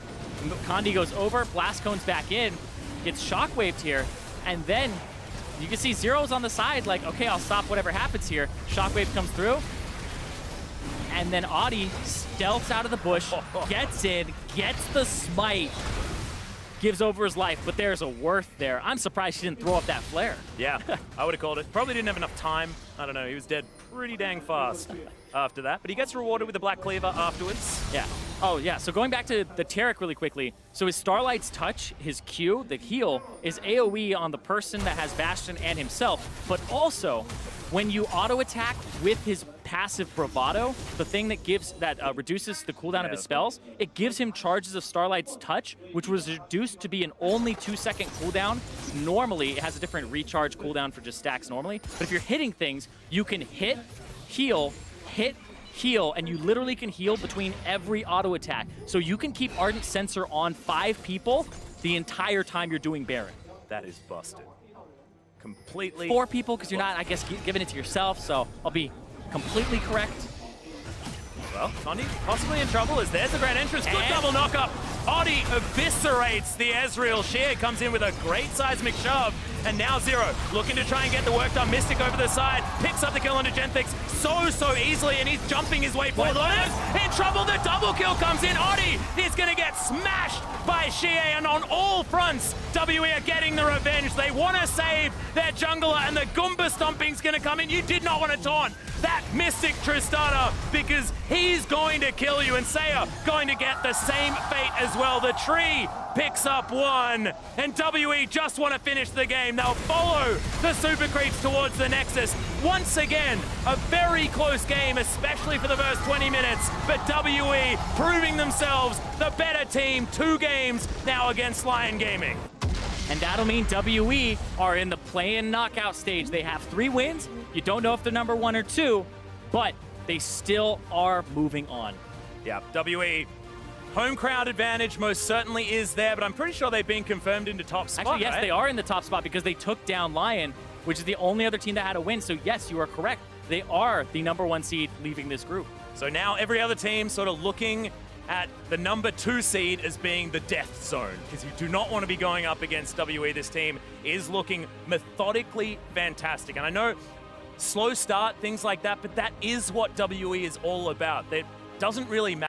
Condi goes over, Blast Cone's back in, gets shockwaved here, and then you can see Zero's on the side, like, okay, I'll stop whatever happens here. Shockwave comes through, and then Audi stealths out of the bush, gets in, gets the smite, gives over his life, but there's a worth there. I'm surprised she didn't throw up that flare. Yeah, I would have called it. Probably didn't have enough time. I don't know, he was dead pretty dang fast after that, but he gets rewarded with the Black Cleaver afterwards. Yeah. Oh, yeah. So going back to the Tarek really quickly. So his Starlight's Touch, his Q, the heal, is AoE on the person that has Bastion and himself. But also, when you auto-attack with his passive Bravado, the thing that reduces the cooldown of his spells, it gives him charges of Starlight's Touch, which was reduced to be an only 2-second cooldown. Normally, it has a different recharge cooldown for just stacks normally. But if you're hitting things, you can hit, heal, and you literally can heal between every auto attack. So you can keep Ardent Sensor on 5 people the entire time you're doing Baron. That is busted. Completely. 4 people, because you're not, I guess, giving it to yourself, so I'll be completely correct. Well, Condi possibly in trouble as there's the Grand Entrance. Good double knock-up. Audi eviscerates the Ezreal. Sheer comes in with a great seismic shove. And now Zero looking to try and get the work done. Mystic over the side. Picks up the kill onto Genfix so easily, and he's jumping his way forward. In trouble, the double kill comes in. Audi is going to get smashed by Xie, and on all fronts, WE are getting the revenge. They want to save their jungler, and the Goomba stomping's going to come in. You did not want to taunt that Mystic Tristana because he's going to kill you, and Seiya going to get the same fate as well. The tree picks up 1, and WE just want to finish the game. They'll follow the Super Creeps towards the Nexus. Once again, a very close game, especially for the first 20 minutes, but WE proving themselves the better team. 2 games now against Lyon Gaming. And that'll mean WE are in the play-in knockout stage. They have 3 wins. You don't know if they're number 1 or 2, but they still are moving on. Yeah, WE. Home crowd advantage most certainly is there, but I'm pretty sure they've been confirmed into top spot. Actually, yes, right? they are in the top spot because they took down Lyon, which is the only other team that had a win. So yes, you are correct. They are the #1 seed leaving this group. So now every other team sort of looking at the #2 seed as being the death zone, because you do not want to be going up against WE. This team is looking methodically fantastic. And I know slow start, things like that, but that is what WE is all about. It doesn't really matter.